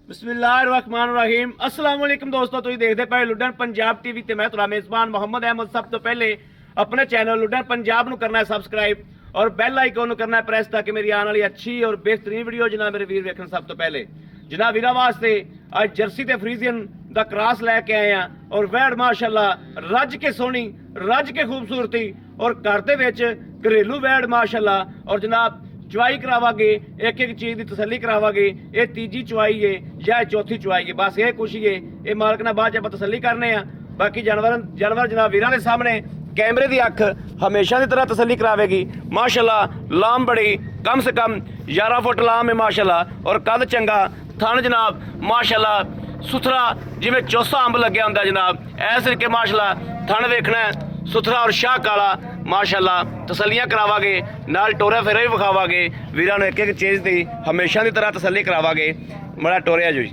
बिस्मिल्लाहिर्रहमानिर्रहीम अस्सलाम वालेकुम दोस्तों, तुम देखते पे लुडन पंजाब टीवी ते मैं तुहाडा मेज़बान मोहम्मद अहमद। सब तो पहले अपने चैनल लुडन पंजाब नूं करना है सबसक्राइब और बैल आइकन नूं करना है प्रेस, ताकि मेरी आने वाली अच्छी और बेहतरीन वीडियो जनाब मेरे वीर वेखण। सब तो पहले जनाब वीरां वास्ते अज जर्सी ते फ्रीजियन दा क्रॉस लैके आए हैं और वैड़ माशाअल्लाह रज के सोहनी, रज के खूबसूरती और घर दे विच घरेलू वैड़ माशाअल्लाह। और जनाब चुवाई करावागे, एक एक चीज़ की तसली करावागे। ये तीजी चुवाई है या चौथी चुवाई है, बस ये कुछ ही है। ये मालक ने बाद आप तसली करने हैं। बाकी जानवर जनाब वीरां के सामने कैमरे की अख हमेशा की तरह तसली करावेगी। माशाअल्लाह लाम बड़ी कम से कम 11 फुट लाम है माशाअल्लाह। और कद चंगा थन जनाब माशाअल्लाह सुथरा, जिमें चौसा अंब लग्या होंदा जनाब। ऐस तरीके माशाअल्लाह थन वेखना है सुथरा और शाह काला माशाअल्लाह। तसलियां करावागे, नाल टोरा फेरा भी विखावागे। वीरां नूं एक एक चीज़ की हमेशा की तरह तसली करावागे। बड़ा टोरिया जी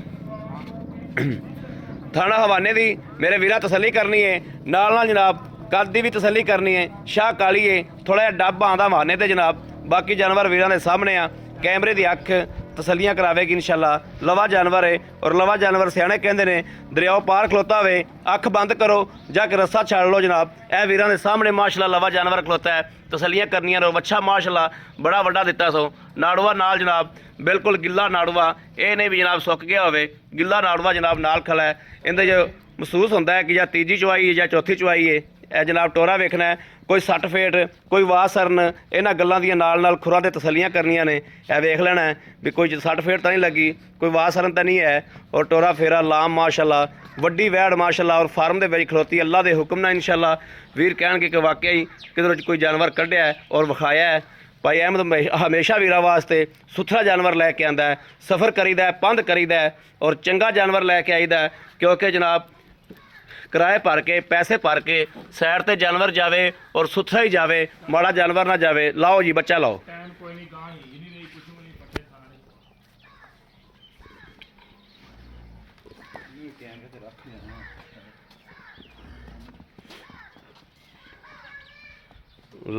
थाना हवाने की मेरे वीरा तसली करनी है, नाल नाल जनाब कद की भी तसली करनी है। शाह काली है, थोड़ा जिहा डब आंदा हवाने ते जनाब। बाकी जानवर वीरां दे सामने आ, कैमरे की अख तसलियां करावेगी इंशाअल्लाह। लवा जानवर है और लवा जानवर सियाणे कहते हैं दरियाओ पार खलोता हुए अख बंद करो जाके रस्सा छड़ लो जनाब। ए वीरां दे सामने माशाअल्लाह लवा जानवर खलोता है, तसलियां करनियां रो। अच्छा माशाअल्लाह बड़ा वड्डा दिता सो नाड़ुआ नाल जनाब, बिल्कुल गिला नाड़ुआ। ये नहीं भी जनाब सुक गया होवे, गिला नाड़ुआ जनाब नाल खला है। इहदे जो महसूस होंदा है कि या तीजी चुवाई है या चौथी चुवाई है। ए जनाब टोरा वेखना है, कोई सट फेट कोई वाह सरन, इन्हां गल्लां दियां नाल खुरां दे तसलियां करनियां ने। ए वेख लेना है भी कोई सट फेट तो नहीं लगी, कोई वाह सरन तो नहीं है। और टोरा फेरा लाम माशाअल्लाह वड्डी वैड़ माशाअल्लाह। और फार्म दे विच खलोती अल्लाह दे हुक्म नाल इंशाअल्लाह। वीर कहणगे कि वाकई ही किधरों कोई जानवर कढ़िया है और विखाया है। भाई अहमद हमेशा वीरां वास्ते सुथरा जानवर लैके आंदा है, सफ़र करीदा है, पंध करीदा है और चंगा जानवर लैके आईदा है। क्योंकि जनाब किराए भर के पैसे भर के सैर ते जानवर जावे और सुथरा ही जावे, माड़ा जानवर ना जावे। लाओ जी बच्चा लाओ।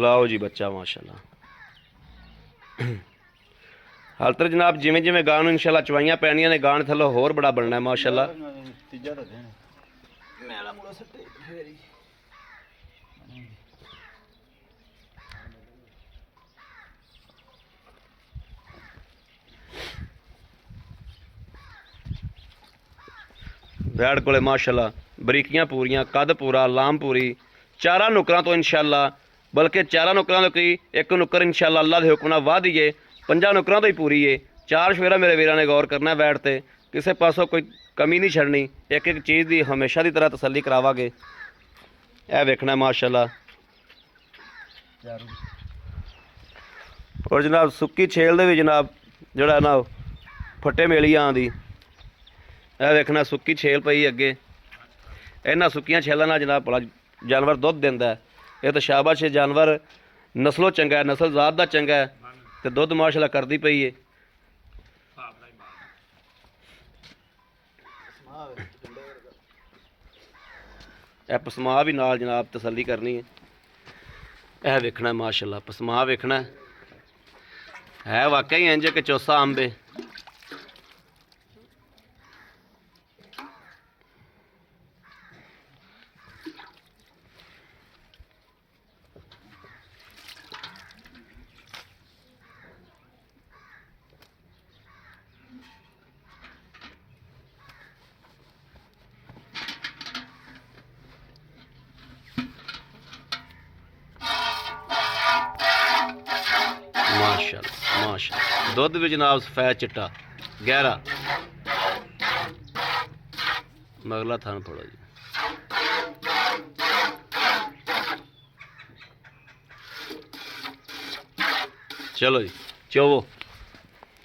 लाओ जी बच्चा माशाअल्लाह। हाल तर जनाब जिमें जिमें गां नूं इंशाअल्लाह चवाइयां पैनियां ने, गां थल्लों होर बड़ा बनना है माशाअल्लाह। वैड़ कोले माशाअल्लाह बरीकियां पूरियां, कद पूरा, लाम पूरी। चारा नुकरां तो इंशाअल्लाह, बल्कि चारा नुकरां तो की एक नुकर इंशाअल्लाह अल्लाह दे हुक्म नाल वाह दीए, 5 नुकरां तो ही पूरी है। 4 शवेरा मेरे वीरां ने गौर करना वैड़ ते, किसी पासों कोई कमी नहीं छड़नी। एक एक चीज़ की हमेशा की तरह तसली करावागे। यह वेखना माशाअल्लाह। और जनाब सुक्की छेल दे भी जनाब जोड़ा ना फट्टे मेली आँदी, यह वेखना सुक्की छेल पई अगे। इन्हां सुक्कियां छेलों नाल जनाब बड़ा जानवर दुध दिंदा है। यह तो शाबाश है, जानवर नस्लों चंगा है, नस्ल जात दा चंगा है तो दुध माशाअल्लाह करदी पई है। यह पसमा भी नाल जनाब तसली करनी है। यह वेखना माशाअल्लाह पसमा वेखना है वाकई इंज कि चौसा अंब है। माशाअल्लाह माशाअल्लाह दुध भी जनाब सफेद चिट्टा गहरा। मगला थान पड़ो जी। चलो जी चोवो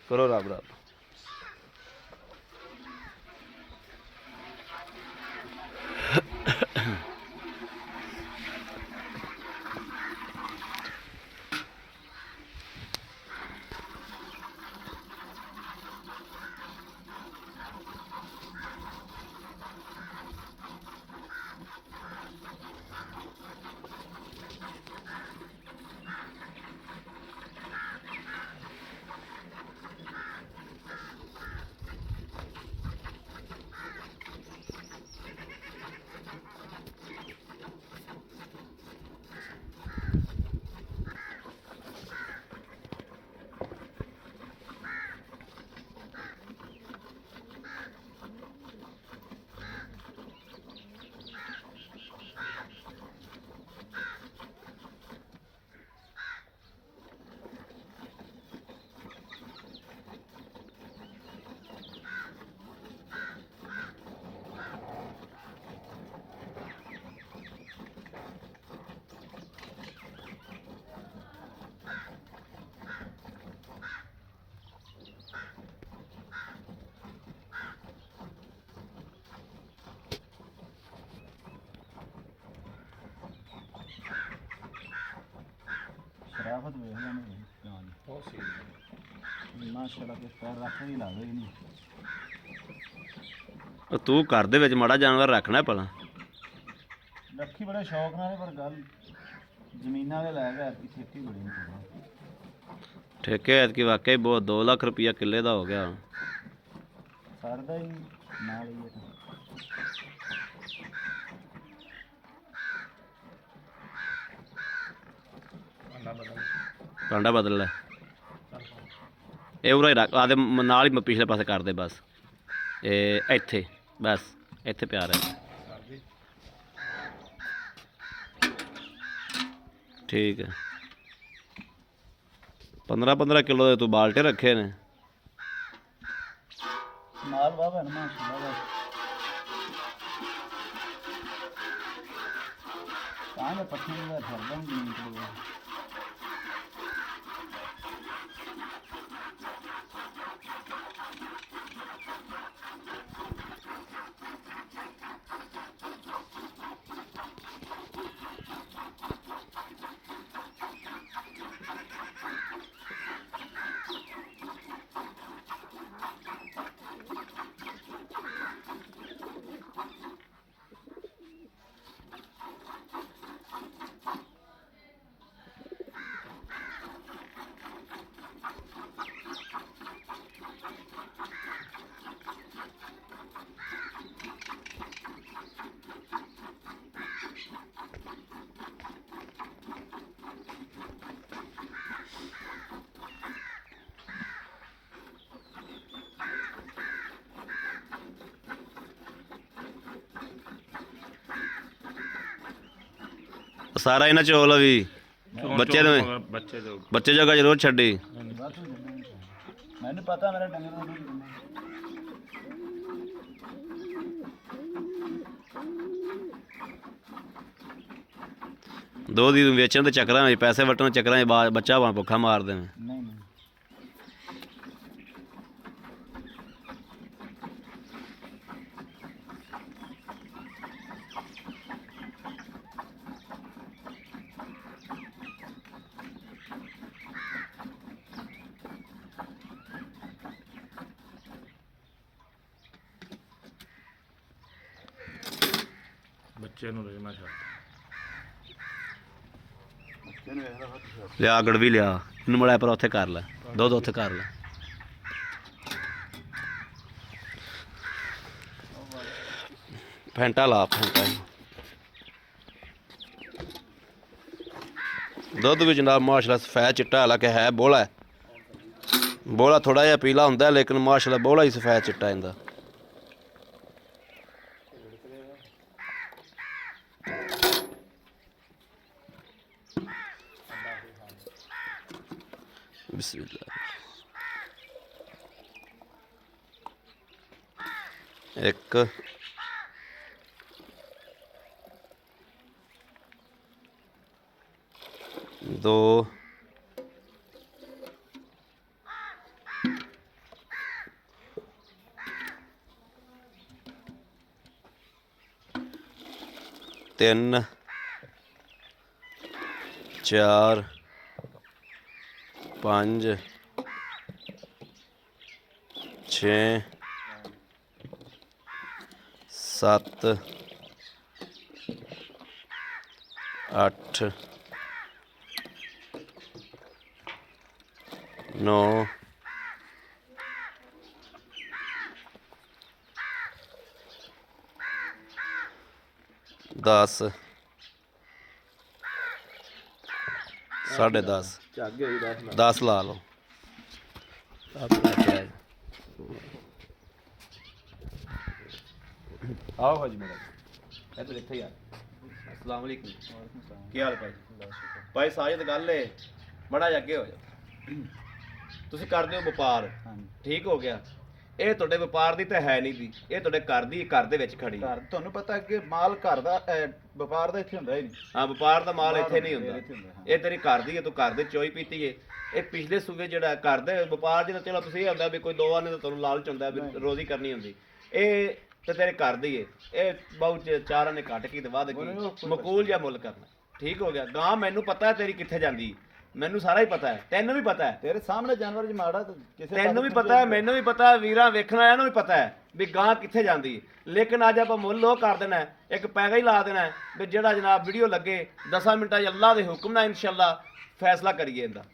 करो रब रब। ਮਾਸ਼ਾਅੱਲਾ ਕੇ ਪੈਰ ਰੱਖਣ ਹੀ ਲਾਵੇ ਹੀ ਨਹੀਂ। ਉਹ ਤੂੰ ਘਰ ਦੇ ਵਿੱਚ ਮਾੜਾ ਜਾਨਵਰ ਰੱਖਣਾ ਭਲਾ। ਰੱਖੀ ਬੜੇ ਸ਼ੌਕ ਨਾਲ ਪਰ ਗੱਲ ਜ਼ਮੀਨਾਂ ਦੇ ਲੈ ਗਿਆ ਕਿ ਖੇਤੀ ਬੜੀ ਨਹੀਂ ਕਰਦਾ। ਠੇਕੇ ਐਤਕੀ ਵਾਕਈ ਬਹੁਤ 2 ਲੱਖ ਰੁਪਈਆ ਕਿੱਲੇ ਦਾ ਹੋ ਗਿਆ। ਸਰਦਾ ਹੀ ਨਾਲ ਹੀ ਹੈ। ਭਾਂਡਾ ਬਦਲ ਲੈ। ਇਹ ਉਰਾ ਹੀ ਰੱਖ ਆਦੇ ਨਾਲ ਹੀ ਪਿਛਲੇ ਪਾਸੇ ਕਰ ਦੇ ਬਸ। ਇਹ ਇੱਥੇ ਬਸ ਇੱਥੇ ਪਿਆਰ ਹੈ। ਠੀਕ ਹੈ। 15 ਕਿਲੋ ਦੇ ਤੂੰ ਬਾਲਟੇ ਰੱਖੇ ਨੇ। ਮਾਲ ਬਾਬਾ ਨਾ ਮਾਸ਼ਾਅੱਲਾ ਤਾਂ ਮੈਂ ਪੱਠੇ ਦਾ ਸਰਦਾ ਨਹੀਂ ਨਿਕਲਦਾ। ਸਾਰਾ ਇਹਨਾਂ ਚੋਲ ਵੀ ਬੱਚੇ ਜਗ੍ਹਾ ਜ਼ਰੂਰ ਛੱਡੀ। ਮੈਨੂੰ ਪਤਾ ਮੇਰਾ ਡੰਗਰ ਨੂੰ ਦੋ ਦੀ ਵੇਚਣ ਦੇ ਚੱਕਰਾਂ ਵਿੱਚ ਪੈਸੇ ਵਟਣ ਦੇ ਚੱਕਰਾਂ 'ਚ ਬੱਚਾ ਭਾਵੇਂ ਭੁੱਖਾ ਮਾਰ ਦੇਵੇਂ। ਨਹੀਂ ਨਹੀਂ ਬੱਚੇ ਨੂੰ ਰਜਮਾ ਛੱਡ ਲਿਆ ਗੜਵੀ ਲਿਆ ਇਹਨੂੰ ਮੜਿਆ ਪਰ ਉੱਥੇ ਕਰ ਲੈ ਦੁੱਧ ਉੱਥੇ ਕਰ ਲੈ। ਫੈਂਟਾ ਲਾ ਫੈਂਟਾ ਦੁੱਧ ਵੀ ਜਨਾਬ ਮਾਸ਼ਾਅੱਲਾ ਸਫੈਦ ਚਿੱਟਾ ਹਾਲਾਂਕਿ ਹੈ ਬੋਲਾ ਬੋਲਾ ਥੋੜਾ ਜਿਹਾ ਪੀਲਾ ਹੁੰਦਾ ਲੇਕਿਨ ਮਾਸ਼ਾਅੱਲਾ ਬੋਲਾ ਹੀ ਸਫੈਦ ਚਿੱਟਾ ਇਹਦਾ। बिस्मिल्लाह। एक दो तीन चार 5 6 7 8 9 10 10:30 10 ਲਾ ਲਓ। आओ भाजी मेरा इधर इत्थे यार अस्सलाम वालेकुम ਕੀ ਹਾਲ ਭਾਈ ਭਾਈ ਸਾਜਦ ਗੱਲ ਏ ਬੜਾ ਅੱਗੇ ਹੋ ਜਾ ਤੁਸੀਂ ਕਰਦੇ ਹੋ ਵਪਾਰ ਠੀਕ ਹੋ ਗਿਆ ਇਹ ਤੁਹਾਡੇ ਵਪਾਰ ਦੀ ਤਾਂ ਹੈ ਨਹੀਂ ਦੀ ਇਹ ਤੁਹਾਡੇ ਘਰ ਦੀ ਘਰ ਦੇ ਵਿੱਚ ਖੜੀ ਘਰ ਤੁਹਾਨੂੰ ਪਤਾ ਅੱਗੇ ਮਾਲ ਘਰ ਦਾ ਵਪਾਰ ਦਾ ਇੱਥੇ ਹੁੰਦਾ ਹੀ ਨਹੀਂ। ਹਾਂ ਵਪਾਰ ਦਾ ਮਾਲ ਇੱਥੇ ਨਹੀਂ ਹੁੰਦਾ ਇਹ ਤੇਰੀ ਘਰ ਦੀ ਹੈ ਤੂੰ ਘਰ ਦੇ ਚੋਈ ਪੀਤੀ ਏ। ਇਹ ਪਿਛਲੇ ਸੂਬੇ ਜਿਹੜਾ ਘਰ ਦੇ ਵਪਾਰ ਜਿਹੜਾ ਚਲੋ ਤੁਸੀਂ ਇਹ ਹੁੰਦਾ ਵੀ ਕੋਈ ਦੋ ਆਨੇ ਤਾਂ ਤੁਹਾਨੂੰ ਲਾਲਚ ਹੁੰਦਾ ਵੀ ਰੋਜ਼ੀ ਕਰਨੀ ਹੁੰਦੀ ਇਹ ਤੇ ਤੇਰੇ ਘਰ ਦੀ ਏ ਇਹ ਬਹੁਤ ਚਾਰ ਆਨੇ ਘੱਟ ਕੀ ਤੇ ਵੱਧ ਕੀ ਮਕੂਲ ਜਾਂ ਮੁੱਲ ਕਰਨਾ ਠੀਕ ਹੋ ਗਿਆ ਗਾਂ ਮੈਨੂੰ ਪਤਾ ਤੇਰੀ ਕਿੱਥੇ ਜਾਂਦੀ ਮੈਨੂੰ ਸਾਰਾ ਹੀ ਪਤਾ ਹੈ, ਤੈਨੂੰ ਵੀ ਪਤਾ ਹੈ, ਤੇਰੇ ਸਾਹਮਣੇ ਜਾਨਵਰ ਚ ਮਾੜਾ ਤੇ ਕਿਸੇ ਤੈਨੂੰ ਵੀ ਪਤਾ ਹੈ, ਮੈਨੂੰ ਵੀ ਪਤਾ ਹੈ, ਵੀਰਾਂ ਵੇਖਣ ਆਇਆ ਨੂੰ ਵੀ ਪਤਾ ਹੈ ਵੀ ਗਾਂ ਕਿੱਥੇ ਜਾਂਦੀ ਹੈ। ਲੇਕਿਨ ਅੱਜ ਆਪਾਂ ਮੁੱਲ ਉਹ ਕਰ ਦੇਣਾ ਹੈ, ਇੱਕ ਪੈਗਾ ਹੀ ਲਾ ਦੇਣਾ ਹੈ ਵੀ ਜਿਹੜਾ ਜਨਾਬ ਵੀਡੀਓ ਲੱਗੇ 10 ਮਿੰਟਾਂ 'ਚ ਅੱਲਾਹ ਦੇ ਹੁਕਮ ਨਾਲ ਇਨਸ਼ਾਅੱਲਾ ਫੈਸਲਾ ਕਰੀਏ ਇਹਦਾ।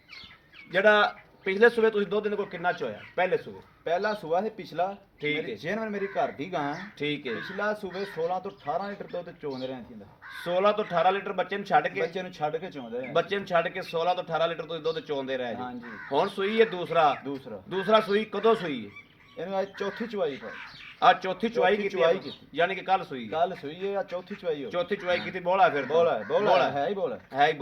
ਜਿਹੜਾ ਪਿਛਲੇ ਸੂਬੇ ਤੁਸੀਂ ਦੁੱਧ ਦਿਨ ਕੋਲ ਕਿੰਨਾ ਚੋਇਆ? ਪਹਿਲੇ ਸੂਬੇ ਪਹਿਲਾ ਸੂਆ ਸੀ ਪਿਛਲਾ, ਠੀਕ ਮੇਰੀ ਹੈ। ਜੇਨਵਰ ਮੇਰੀ ਘਰ ਦੀ ਗਾਂ ਹੈ। ਠੀਕ ਹੈ, ਪਿਛਲਾ ਸੂਬੇ 16 ਤੋਂ 18 ਲੀਟਰ ਦੁੱਧ ਚੋਂਦੇ ਰਹੇ ਸੀ 16 ਤੋਂ 18 ਲੀਟਰ ਬੱਚੇ ਨੂੰ ਛੱਡ ਕੇ ਬੱਚੇ ਨੂੰ ਛੱਡ ਕੇ ਚੋਂਦੇ ਰਹੇ। ਬੱਚੇ ਨੂੰ ਛੱਡ ਕੇ 16 ਤੋਂ 18 ਲੀਟਰ ਤੁਸੀਂ ਦੁੱਧ ਚੋਂਦੇ ਰਹੇ ਜੀ। ਹਾਂਜੀ। ਹੁਣ ਸੂਈ ਹੈ ਦੂਸਰਾ ਦੂਸਰਾ ਸੂਈ ਕਦੋਂ ਸੂਈ ਹੈ? ਇਹਨੂੰ ਅੱਜ ਚੌਥੀ ਚੁਆਈ ਪਰ ਆ ਚੌਥੀ ਚੁਆਈ ਕੀਤੀ ਚੁਆਈ ਹੈ। ਕੀਤੀ। ਯਾਨੀ ਕਿ ਕੱਲ ਸੂਈ ਹੈ। ਕੱਲ ਸੂਈ ਹੈ, ਆ ਚੌਥੀ ਚੁਆਈ ਹੋ ਚੌਥੀ ਚੁਆਈ ਕੀਤੀ। ਬੋਲਾ ਫਿਰ ਬੋਲਾ ਹੈ ਹੀ ਬੋਲਾ। ਹੈ ਹੀ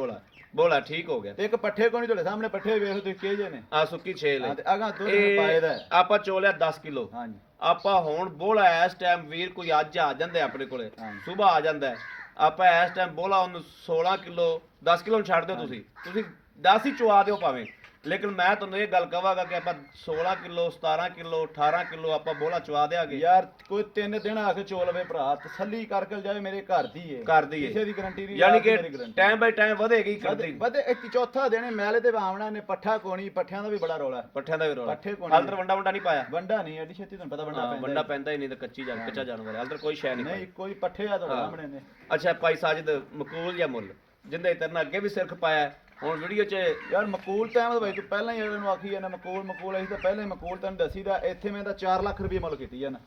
ਬੋਲਾ ਠੀਕ ਹੋ ਗਿਆ। ਤੇ ਇੱਕ ਪੱਠੇ ਕੋਣੀ ਤੁਹਾਡੇ ਸਾਹਮਣੇ ਪੱਠੇ ਵੇਖੋ ਤੁਸੀਂ ਕਿਹੇ ਨੇ। ਆ ਸੁੱਕੀ ਛੇਲ ਹਾਂ ਹੈ। ਤੇ ਅਗਾਂ ਦੁੱਧ ਨੂੰ ਪਾਏ ਦਾ ਹੈ। ਆਪਾਂ ਚੋਲਿਆ 10 ਕਿਲੋ। ਹਾਂਜੀ ਆਪਾਂ ਹੁਣ ਬੋਲਾ ਇਸ ਟਾਈਮ ਵੀਰ ਕੋਈ ਅੱਜ ਆ ਜਾਂਦੇ ਆਪਣੇ ਕੋਲੇ, ਹਾਂਜੀ। ਸਵੇਰ ਆ ਜਾਂਦਾ ਹੈ। ਆਪਾਂ ਇਸ ਟਾਈਮ ਬੋਲਾ ਉਹਨੂੰ 16 ਕਿਲੋ 10 ਕਿਲੋ ਨੂੰ ਛੱਡ ਦਿਓ ਤੁਸੀਂ 10 ਹੀ ਚਵਾ ਦਿਓ ਭਾਵੇਂ, ਲੇਕਿਨ ਮੈਂ ਤੁਹਾਨੂੰ ਇਹ ਗੱਲ ਕਹਾਂਗਾ ਕਿ ਆਪਾਂ 16 ਕਿਲੋ 17 ਕਿਲੋ 18 ਕਿਲੋ ਆਪਾਂ ਬੋਲਾ ਚਵਾ ਦੇਾਂਗੇ ਯਾਰ। ਕੋਈ 3 ਦਿਨ ਆ ਕੇ ਚੋ ਲਵੇ ਭਰਾ, ਤਸੱਲੀ ਕਰਕੇ ਜਾਵੇ ਮੇਰੇ ਘਰ ਦੀ ਏ, ਕਰਦੀ ਕਿਸੇ ਹੈ, ਦੀ ਗਾਰੰਟੀ ਨਹੀਂ। ਯਾਨੀ ਕਿ ਟਾਈਮ ਬਾਈ ਟਾਈਮ ਵਧੇਗੀ ਕਰਦੀ। ਬਦੇ ਇੱਕ ਚੌਥਾ ਦਿਨ ਮੈਲੇ ਤੇ ਆਵਣਾ ਨੇ ਪੱਠਾ ਕੋਣੀ, ਪੱਠਿਆਂ ਦਾ ਵੀ ਬੜਾ ਰੌਲਾ ਹੈ। ਪੱਠਿਆਂ ਦਾ ਵੀ ਰੋਲਾ। ਪੱਠੇ ਕੋਣੀ ਹਲਦਰ ਵੰਡਾ ਨਹੀਂ ਪਾਇਆ? ਵੰਡਾ ਨਹੀਂ ਐਡੀ ਛੇਤੀ ਤੁਹਾਨੂੰ ਪਤਾ ਵੰਡਾ ਪੈਂਦਾ। ਵੰਡਾ ਪੈਂਦਾ ਹੀ ਨਹੀਂ ਤਾਂ ਕੱਚਾ ਜਾਨਵਰ ਹੈ। ਹਲਦਰ ਕੋਈ ਸ਼ੈ ਨਹੀਂ ਨਹੀਂ ਕੋਈ ਪੱਠੇ ਆ ਤੁਹਾਡੇ ਸਾਹਮਣੇ ਨੇ। ਅੱਛਾ ਭਾਈ ਸਾਜਦ ਮਕੂਲ ਜਾਂ ਮੁੱਲ ਜਿੰਦੇ ਤੇਰੇ ਨਾਲ ਅੱਗੇ ਵੀ ਸਿਰਖ ਪਾਇਆ ਹੁਣ ਵੀਡੀਓ 'ਚ ਯਾਰ ਮਕੂਲ ਟਾਈਮ ਦਾ ਬਾਈ ਤੂੰ ਪਹਿਲਾਂ ਹੀ ਇਹਨੂੰ ਆਖੀ ਜਾਂਦਾ ਮਕੂਲ ਅਸੀਂ ਤਾਂ ਪਹਿਲਾਂ ਹੀ ਮਕੂਲ ਤੈਨੂੰ ਦੱਸੀਦਾ। ਇੱਥੇ ਮੈਂ ਤਾਂ 4 ਲੱਖ ਰੁਪਏ ਮੁੱਲ ਕੀਤੀ ਆ ਨਾ।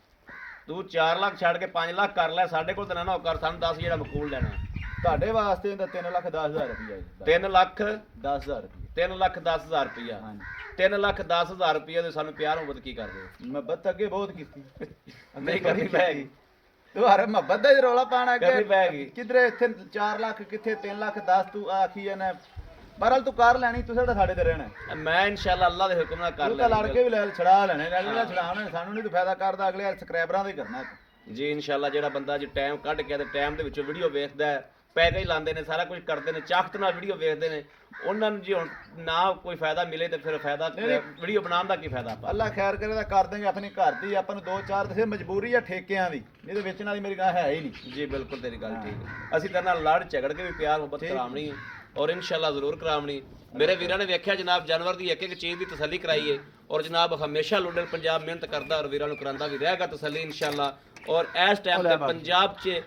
ਤੂੰ 4 ਲੱਖ ਛੱਡ ਕੇ 5 ਲੱਖ ਕਰ ਲੈ। ਸਾਡੇ ਕੋਲ ਤਾਂ ਨਾ ਕਰ, ਸਾਨੂੰ 10 ਜਿਹੜਾ ਮਕੂਲ ਲੈਣਾ। ਤੁਹਾਡੇ ਵਾਸਤੇ ਇਹਦਾ 3,10,000 ਰੁਪਏ 3 ਲੱਖ 10,000 ਰੁਪਏ 3,10,000 ਰੁਪਇਆ। ਹਾਂਜੀ 3,10,000 ਰੁਪਇਆ ਦੇ ਸਾਨੂੰ ਪਿਆਰ ਮੁਹੱਬਤ ਕੀ ਕਰਦੇ ਹੋ? ਮੁਹੱਬਤ ਅੱਗੇ ਬਹੁਤ ਕੀਤੀ। ਨਹੀਂ ਕਰਨੀ ਪੈਗੀ। ਤੁਹਾਰੇ ਮੁਹੱਬਤ ਦਾ ਹੀ ਰੌਲਾ ਪਾਣਾ ਕਰਨੀ ਪੈਗੀ। ਕਿਧਰੇ ਇੱਥੇ 4 ਲੱਖ ਕਿੱਥੇ 3,10,000 ਤੂੰ ਆਖੀ ਜਾਂਦਾ। ਬਰਲ ਤੂੰ ਕਰ ਲੈਣੀ, ਤੁਸੀਂ ਤਾਂ ਸਾਡੇ ਤੇ ਰਹਿਣਾ। ਮੈਂ ਇਨਸ਼ਾਅੱਲਾ ਅੱਲਾਹ ਦੇ ਹੁਕਮ ਨਾਲ ਕਰ ਤੂੰ ਤਾਂ ਲੈਣੀ ਲੜ ਕੇ ਵੀ ਲੈ ਛੜਾ ਲੈਣੇ, ਲੈ ਛੜਾਉਣੇ। ਸਾਨੂੰ ਨਹੀਂ ਤੂੰ ਫਾਇਦਾ ਕਰਦਾ, ਅਗਲੇ ਸਬਸਕ੍ਰਾਈਬਰਾਂ ਦਾ ਹੀ ਕਰਨਾ। ਜੀ ਇਨਸ਼ਾਅੱਲਾ ਜਿਹੜਾ ਬੰਦਾ ਅੱਜ ਟਾਈਮ ਕੱਢ ਕੇ ਤੇ ਟਾਈਮ ਦੇ ਵਿੱਚੋਂ ਵੀਡੀਓ ਵੇਖਦਾ ਹੈ, ਪੈਗਾ ਹੀ ਲਾਉਂਦੇ ਨੇ, ਸਾਰਾ ਕੁਝ ਕਰਦੇ ਨੇ, ਚਾਹਤ ਨਾਲ ਵੀਡੀਓ ਵੇਖਦੇ ਨੇ, ਉਹਨਾਂ ਨੂੰ ਜੀ ਹੁਣ ਨਾ ਕੋਈ ਫਾਇਦਾ ਮਿਲੇ ਤੇ ਫਿਰ ਫਾਇਦਾ ਵੀਡੀਓ ਬਣਾਉਣ ਦਾ ਕੀ ਫਾਇਦਾ? ਆਪਾਂ ਅੱਲਾ ਖੈਰ ਕਰੇ ਤਾਂ ਕਰ ਦੇਂਗੇ ਆਪਣੀ ਘਰ ਦੀ। ਆਪਾਂ ਨੂੰ 2-4 ਦੱਸੇ ਮਜਬੂਰੀ ਆ ਠੇਕਿਆਂ ਦੀ, ਨਹੀਂ ਤੇ ਵੇਚਣ ਵਾਲੀ ਮੇਰੀ ਗਾਂ ਹੈ ਹੀ ਨਹੀਂ। ਜੀ ਬਿਲਕੁਲ ਤੇਰੀ ਗੱਲ ਠੀਕ ਹੈ। ਅਸੀਂ ਤੇਰੇ ਨਾਲ ਲੜ ਝਗੜ ਕੇ ਵੀ ਪਿਆਰ ਮੁਹੱਬਤ ਕਰਾਉਣੀ ਹੈ ਔਰ ਇਨਸ਼ਾਅੱਲਾ ਜ਼ਰੂਰ ਕਰਾਉਣੀ। ਮੇਰੇ ਵੀਰਾਂ ਨੇ ਵੇਖਿਆ ਜਨਾਬ ਜਾਨਵਰ ਦੀ ਇੱਕ ਇੱਕ ਚੀਜ਼ ਦੀ ਤਸੱਲੀ ਕਰਾਈ ਹੈ ਔਰ ਜਨਾਬ ਹਮੇਸ਼ਾ ਲੁੱਡਲ ਪੰਜਾਬ ਮਿਹਨਤ ਕਰਦਾ ਔਰ ਵੀਰਾਂ ਨੂੰ ਕਰਾਂਦਾ ਵੀ ਰਹੇਗਾ ਤਸੱਲੀ ਇਨਸ਼ਾਅੱਲਾ। ਔਰ ਇਸ ਟਾਈਮ ਤੇ ਪੰਜਾਬ 'ਚ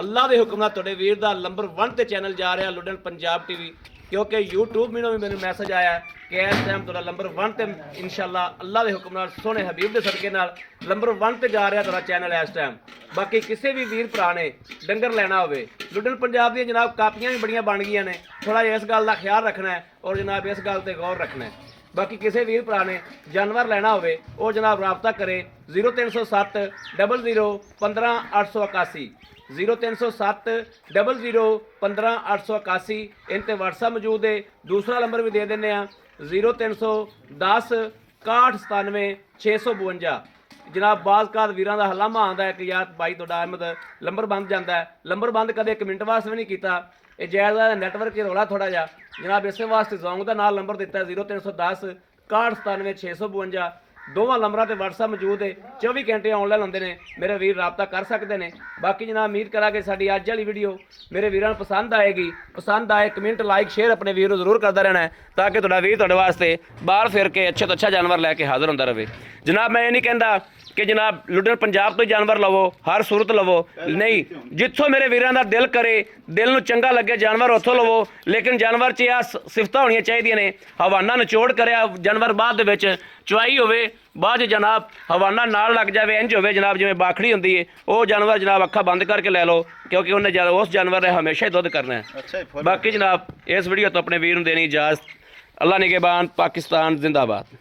ਅੱਲਾਹ ਦੇ ਹੁਕਮ ਨਾਲ ਤੁਹਾਡੇ ਵੀਰ ਦਾ ਨੰਬਰ 1 ਤੇ ਚੈਨਲ ਜਾ ਰਿਹਾ ਲੁੱਡਲ ਪੰਜਾਬ ਟੀਵੀ, ਕਿਉਂਕਿ YouTube ਮੈਨੂੰ ਵੀ ਮੈਨੂੰ ਮੈਸੇਜ ਆਇਆ ਕਿ ਇਸ ਟਾਈਮ ਤੁਹਾਡਾ ਨੰਬਰ 1 ਤੇ ਇਨਸ਼ਾਅੱਲਾ ਅੱਲਾਹ ਦੇ ਹੁਕਮ ਨਾਲ ਸੋਹਣੇ ਹਬੀਬ ਦੇ ਸਦਕੇ ਨਾਲ ਨੰਬਰ 1 ਤੇ ਜਾ ਰਿਹਾ ਤੁਹਾਡਾ ਚੈਨਲ ਇਸ ਟਾਈਮ। ਬਾਕੀ ਕਿਸੇ ਵੀ ਵੀਰ ਭਰਾ ਨੇ ਡੰਗਰ ਲੈਣਾ ਹੋਵੇ, ਲੁੱਡਲ ਪੰਜਾਬ ਦੀਆਂ ਜਨਾਬ ਕਾਪੀਆਂ ਵੀ ਬੜੀਆਂ ਬਣ ਗਈਆਂ ਨੇ, ਥੋੜਾ ਜਿਹਾ ਇਸ ਗੱਲ ਦਾ ਖਿਆਲ ਰੱਖਣਾ ਹੈ ਔਰ ਜਨਾਬ ਇਸ ਗੱਲ ਤੇ ਗੌਰ ਰੱਖਣਾ ਹੈ। ਬਾਕੀ ਕਿਸੇ ਵੀਰ ਭਰਾ ਨੇ ਜਾਨਵਰ ਲੈਣਾ ਹੋਵੇ ਉਹ ਜਨਾਬ ਰਾਬਤਾ ਕਰੇ 0307 00 15 881 0307 00 15 881। इन ते WhatsApp मौजूद है। दूसरा नंबर भी दे देने 0310 61 97 652। जनाब बाज़ काद वीरां दा हलामा आंदा है कि यार भाई तुहाडा अहमद लंबर बंद जांदा है। लंबर बंद कदे 1 मिनट वास्ते भी नहीं कीता। ये जायज़ नैटवर्क ही रौला थोड़ा जा जनाब, इस वास्ते जोंग का नाल नंबर दिता 0310 61 97 652। दोवां नंबरां ते WhatsApp मौजूद है, 24 घंटे ऑनलाइन होंदे ने, मेरे वीर राबता कर सकते हैं। बाकी जनाब उम्मीद करा कि साडी अज वाली वीडियो मेरे वीरां नूं पसंद आएगी। पसंद आए कमेंट लाइक शेयर अपने वीर नूं जरूर करता रहना है ताकि तुहाडा वीर तुहाडे वास्ते बाहर फिर के अच्छे तो अच्छा जानवर लैके हाज़र होंदा रहे। जनाब मैं ये नहीं कहता कि जनाब लुधियाना पंजाब तो जानवर लवो, हर सूरत लवो, नहीं, जिथों मेरे वीरां दा दिल करे, दिल नूं चंगा लगे जानवर उत्थों लवो। लेकिन जानवर च आ सिफतां होणियां चाहीदियां ने, हवाना निचोड़ करिया जानवर बाद दे विच चवाई होवे, बाद जनाब हवाना नाल लग जाए, इंज होवे जनाब जिवें बाखड़ी हुंदी है, वो जानवर जनाब अखा बंद करके लै लो क्योंकि उन्हें उस जानवर ने हमेशा ही दुध करना है। बाकी जनाब इस वीडियो तो अपने वीर नूं देनी इजाज़त। अल्लाह निगहबान, पाकिस्तान जिंदाबाद।